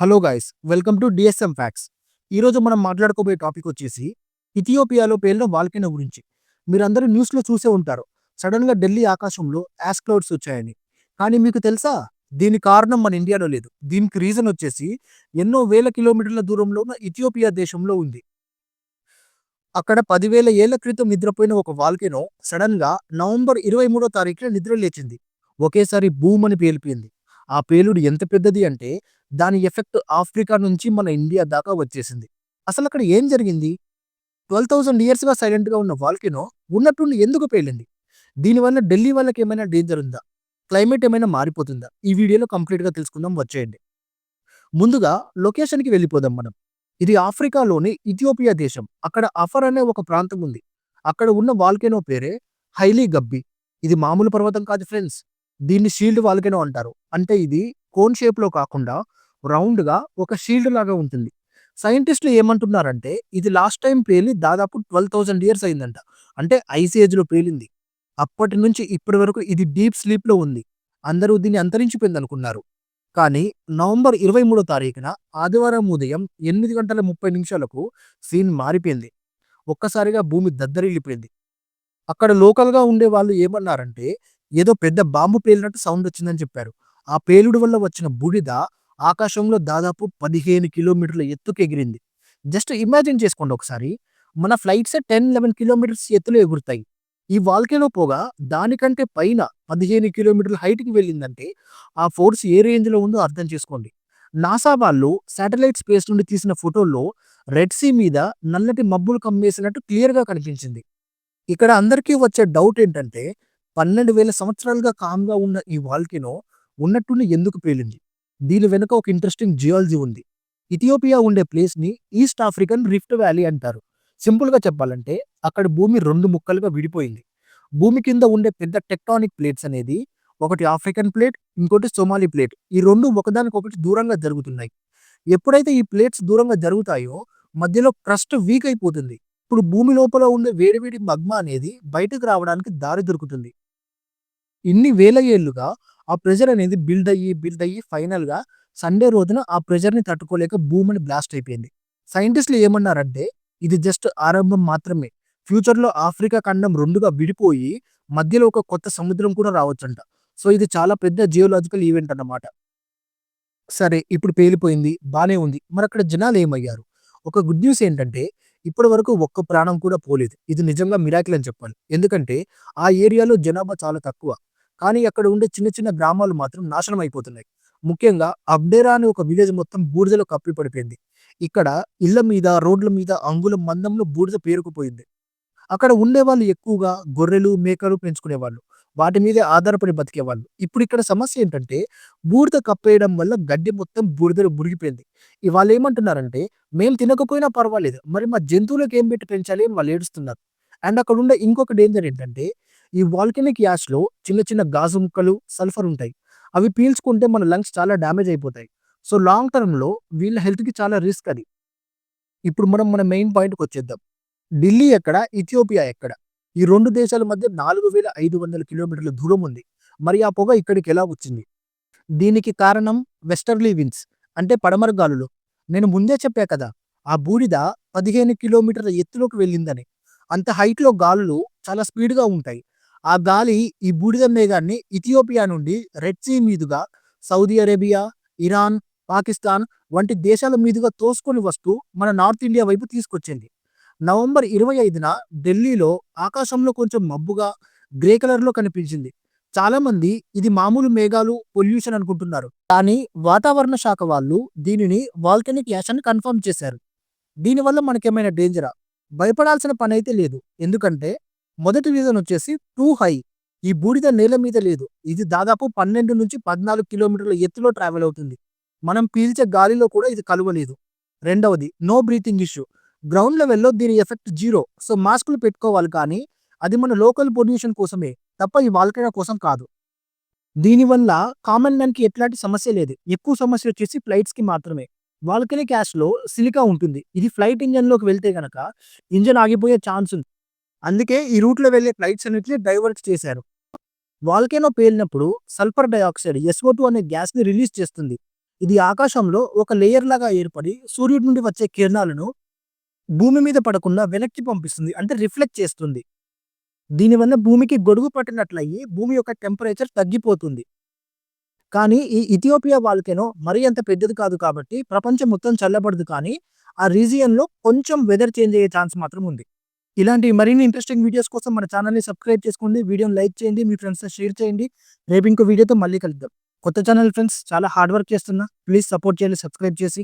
Hello guys, welcome to DSM facts. ఈరోజు మనం మాట్లాడుకోబోయే topic వచ్చేసి ఇథియోపియాలో పేలిన వాల్కెనో గురించి. మీరందరూ న్యూస్లో చూసే ఉంటారు, సడన్గా ఢిల్లీ ఆకాశంలో యాష్ క్లౌడ్స్ వచ్చాయని. కానీ మీకు తెలుసా, దీని కారణం మన ఇండియాలో లేదు. దీనికి రీజన్ వచ్చేసి ఎన్నో వేల కిలోమీటర్ల దూరంలో ఉన్న ఇథియోపియా దేశంలో ఉంది. అక్కడ 10,000 ఏళ్ల క్రితం నిద్రపోయిన ఒక వాల్కెనో సడన్గా నవంబర్ 23వ తారీఖున నిద్ర లేచింది. ఒకేసారి బూమ్ అని పేలిపోయింది. ఆ పేలుడు ఎంత పెద్దది అంటే దాని ఎఫెక్ట్ ఆఫ్రికా నుంచి మన ఇండియా దాకా వచ్చేసింది. అసలు అక్కడ ఏం జరిగింది? 12,000 ఇయర్స్‌గా సైలెంట్‌గా ఉన్న వాల్కెనో ఉన్నట్టుండి ఎందుకు పేలింది? దీనివల్ల ఢిల్లీ వాళ్ళకి ఏమైనా డేంజర్ ఉందా? క్లైమేట్ ఏమైనా మారిపోతుందా? ఈ వీడియోలో కంప్లీట్‌గా తెలుసుకుందాం, వచ్చేయండి. ముందుగా లొకేషన్‌కి వెళ్ళిపోదాం మనం. ఇది ఆఫ్రికాలోని ఇథియోపియా దేశం. అక్కడ అఫర్ అనే ఒక ప్రాంతం ఉంది. అక్కడ ఉన్న వాల్కెనో పేరే హైలీ గబ్బి. ఇది మామూలు పర్వతం కాదు ఫ్రెండ్స్. దీన్ని షీల్డ్ వాల్కెనో అంటారు. అంటే ఇది కోన్ షేప్‌లో కాకుండా రౌండ్‌గా ఒక షీల్డ్ లాగా ఉంటుంది. సైంటిస్టులు ఏమంటున్నారంటే ఇది లాస్ట్ టైమ్ పేలి దాదాపు 12,000 ఇయర్స్ అయిందంట. అంటే ఐస్ ఏజ్‌లో పేలింది. అప్పటి నుంచి ఇప్పటి వరకు ఇది డీప్ స్లీప్‌లో ఉంది. అందరూ దీన్ని అంతరించిపోయిందనుకున్నారు. కానీ నవంబర్ 23 తారీఖున ఆదివారం ఉదయం 8 గంటల 30 నిమిషాలకు సీన్ మారిపోయింది. ఒక్కసారిగా భూమి దద్దరిల్లిపోయింది. అక్కడ లోకల్‌గా ఉండేవాళ్ళు ఏమన్నారంటే, ఏదో పెద్ద బాంబు పేలినట్టు సౌండ్ వచ్చిందని చెప్పారు. ఆ పేలుడు వల్ల వచ్చిన బూడిద ఆకాశంలో దాదాపు 15 కిలోమీటర్ల ఎత్తుకు ఎగిరింది. జస్ట్ ఇమాజిన్ చేసుకోండి ఒకసారి. మన ఫ్లైట్సే 10, 11 కిలోమీటర్స్ ఎత్తులో ఎగురుతాయి. ఈ వాల్కెనో పొగ దానికంటే పైన 15 కిలోమీటర్ల హైట్‌కి వెళ్ళిందంటే, ఆ ఫోర్స్ ఏ రేంజ్‌లో ఉందో అర్థం చేసుకోండి. నాసా వాళ్ళు శాటిలైట్ స్పేస్ నుండి తీసిన ఫోటోల్లో రెడ్ సీ మీద నల్లటి మబ్బులు కమ్మేసినట్టు క్లియర్‌గా కనిపించింది. ఇక్కడ అందరికీ వచ్చే డౌట్ ఏంటంటే 12,000 సంవత్సరాలుగా కామ్‌గా ఉన్న ఈ వాల్కెనో ఉన్నట్టుండి ఎందుకు పేలింది? దీని వెనుక ఒక ఇంట్రెస్టింగ్ జియాలజీ ఉంది. ఇథియోపియా ఉండే ప్లేస్‌ని ఈస్ట్ ఆఫ్రికన్ రిఫ్ట్ వ్యాలీ అంటారు. సింపుల్‌గా చెప్పాలంటే అక్కడ భూమి 2 ముక్కలుగా విడిపోయింది. భూమి కింద ఉండే పెద్ద టెక్టానిక్ ప్లేట్స్ అనేది ఒకటి ఆఫ్రికన్ ప్లేట్, ఇంకోటి సోమాలి ప్లేట్. ఈ 2 ఒకదానికొకటి దూరంగా జరుగుతున్నాయి. ఎప్పుడైతే ఈ ప్లేట్స్ దూరంగా జరుగుతాయో మధ్యలో క్రస్ట్ వీక్ అయిపోతుంది. ఇప్పుడు భూమి లోపల ఉండే వేడి వేడి మగ్మా అనేది బయటకు రావడానికి దారి దొరుకుతుంది. ఇన్ని వేల ఏళ్లుగా ఆ ప్రెషర్ అనేది బిల్డ్ అయ్యి ఫైనల్‌గా సండే రోజున ఆ ప్రెషర్‌ని తట్టుకోలేక భూమిని బ్లాస్ట్ అయిపోయింది. సైంటిస్టులు ఏమన్నారంటే ఇది జస్ట్ ఆరంభం మాత్రమే. ఫ్యూచర్‌లో ఆఫ్రికా ఖండం 2గా విడిపోయి మధ్యలో ఒక కొత్త సముద్రం కూడా రావచ్చంట. సో ఇది చాలా పెద్ద జియోలాజికల్ ఈవెంట్ అన్నమాట. సరే, ఇప్పుడు పేలిపోయింది, బానే ఉంది. మరక్కడ జనాలేమయ్యారు? ఒక గుడ్ న్యూస్ ఏంటంటే, ఇప్పటి వరకు ఒక్క ప్రాణం కూడా పోలేదు. ఇది నిజంగా మిరాకిల్ అని చెప్పాలి. ఎందుకంటే, ఆ ఏరియాలో జనాభా చాలా తక్కువ. కానీ అక్కడ ఉండే చిన్న చిన్న గ్రామాలు మాత్రం నాశనం అయిపోతున్నాయి. ముఖ్యంగా అబ్డేరా అనే ఒక విలేజ్ మొత్తం బూడిదలో కప్పి పడిపోయింది. ఇక్కడ ఇళ్ల మీద, రోడ్ల మీద అంగుళం మందంలో బూడిద పేరుకుపోయింది. అక్కడ ఉండేవాళ్ళు ఎక్కువగా గొర్రెలు, మేకలు పెంచుకునేవాళ్ళు. వాటి మీదే ఆధారపడి బతికేవాళ్ళు. ఇప్పుడు ఇక్కడ సమస్య ఏంటంటే, బూడిద కప్పేయడం వల్ల గడ్డి మొత్తం బూడిదలో మునిగిపోయింది. వాళ్ళేమంటున్నారంటే, మేము తినకపోయినా పర్వాలేదు, మరి మా జంతువులకు ఏం పెట్టి పెంచాలి అని వాళ్ళు ఏడుస్తున్నారు. అండ్ అక్కడుండే ఇంకొక డేంజర్ ఏంటంటే, ఈ వాల్కెనిక్ యాష్‌లో చిన్న చిన్న గాజు ముక్కలు, సల్ఫర్ ఉంటాయి. అవి పీల్చుకుంటే మన లంగ్స్ చాలా డ్యామేజ్ అయిపోతాయి. సో లాంగ్ టర్మ్‌లో వీళ్ళ హెల్త్‌కి చాలా రిస్క్ అది. ఇప్పుడు మనం మన మెయిన్ పాయింట్‌కొచ్చేద్దాం. ఢిల్లీ ఎక్కడ? ఇథియోపియా ఎక్కడ? ఈ 2 దేశాల మధ్య 4,500 కిలోమీటర్ల దూరం ఉంది. మరి ఆ పొగ ఇక్కడికెలా వచ్చింది? దీనికి కారణం వెస్టర్లీ విండ్స్, అంటే పడమర గాలులు. నేను ముందే చెప్పా కదా! ఆ బూడిద 15 కిలోమీటర్ల ఎత్తులోకి వెళ్ళిందని. అంత హైట్‌లో గాలులు చాలా స్పీడ్‌గా ఉంటాయి. ఆ గాలి ఈ బూడిద మేఘాన్ని ఇథియోపియా నుండి రెడ్ సీ మీదుగా సౌదీ అరేబియా, ఇరాన్, పాకిస్తాన్ వంటి దేశాల మీదుగా తోసుకొని వస్తూ మన నార్త్ ఇండియా వైపు తీసుకొచ్చింది. నవంబర్ 25న ఢిల్లీలో ఆకాశంలో కొంచెం మబ్బుగా గ్రే కలర్‌లో కనిపించింది. చాలామంది ఇది మామూలు మేఘాలు, పొల్యూషన్ అనుకుంటున్నారు. కానీ వాతావరణ శాఖ వాళ్ళు దీనిని వాల్కెనిక్ యాష్ అని కన్ఫర్మ్ చేశారు. దీనివల్ల మనకేమైనా డేంజరా? భయపడాల్సిన పనైతే లేదు. ఎందుకంటే మొదటి రీజన్ వచ్చేసి టూ హై. ఈ బూడిద నేల మీద లేదు. ఇది దాదాపు 12-14 కిలోమీటర్ల ఎత్తులో ట్రావెల్ అవుతుంది. మనం పీల్చే గాలిలో కూడా ఇది కలవలేదు. రెండవది నో బ్రీతింగ్ ఇష్యూ. గ్రౌండ్ లెవెల్‌లో దీని ఎఫెక్ట్ జీరో. సో మాస్కులు పెట్టుకోవాలి, కానీ అది మన లోకల్ పొల్యూషన్ కోసమే తప్ప ఈ వాల్కెనో కోసం కాదు. దీనివల్ల కామన్ మ్యాన్‌కి ఎట్లాంటి సమస్య లేదు. ఎక్కువ సమస్య వచ్చేసి ఫ్లైట్స్‌కి మాత్రమే. వాల్కెనిక్ యాష్‌లో సిలికా ఉంటుంది. ఇది ఫ్లైట్ ఇంజిన్‌లోకి వెళ్తే గనక ఇంజిన్ ఆగిపోయే ఛాన్స్ ఉంది. అందుకే ఈ రూట్‌లో వెళ్ళే ఫ్లైట్స్ అన్నిటిని డైవర్ట్ చేశారు. వాల్కెనో పేలినప్పుడు సల్ఫర్ డయాక్సైడ్, SO2 అనే గ్యాస్‌ని రిలీజ్ చేస్తుంది. ఇది ఆకాశంలో ఒక లేయర్ లాగా ఏర్పడి సూర్యుడి నుండి వచ్చే కిరణాలను భూమి మీద పడకుండా వెనక్కి పంపిస్తుంది. అంటే రిఫ్లెక్ట్ చేస్తుంది. దీనివల్ల భూమికి గొడుగు పట్టినట్లయ్యి భూమి యొక్క టెంపరేచర్ తగ్గిపోతుంది. కానీ ఈ ఇథియోపియా వాల్కెనో మరీ అంత పెద్దది కాదు కాబట్టి ప్రపంచం మొత్తం చల్లబడదు, కానీ ఆ రీజియన్‌లో కొంచెం వెదర్ చేంజ్ అయ్యే ఛాన్స్ మాత్రం ఉంది. ఇలాంటి మరిన్ని ఇంట్రెస్టింగ్ వీడియోస్ కోసం మన ఛానెల్‌ని సబ్స్క్రైబ్ చేసుకోండి. వీడియోని లైక్ చేయండి. మీ ఫ్రెండ్స్‌తో షేర్ చేయండి. రేపు ఇంకో వీడియోతో మళ్ళీ కలుద్దాం. కొత్త ఛానల్ ఫ్రెండ్స్, చాలా హార్డ్ వర్క్ చేస్తున్నా. ప్లీజ్ సపోర్ట్ చేయండి సబ్స్క్రైబ్ చేసి.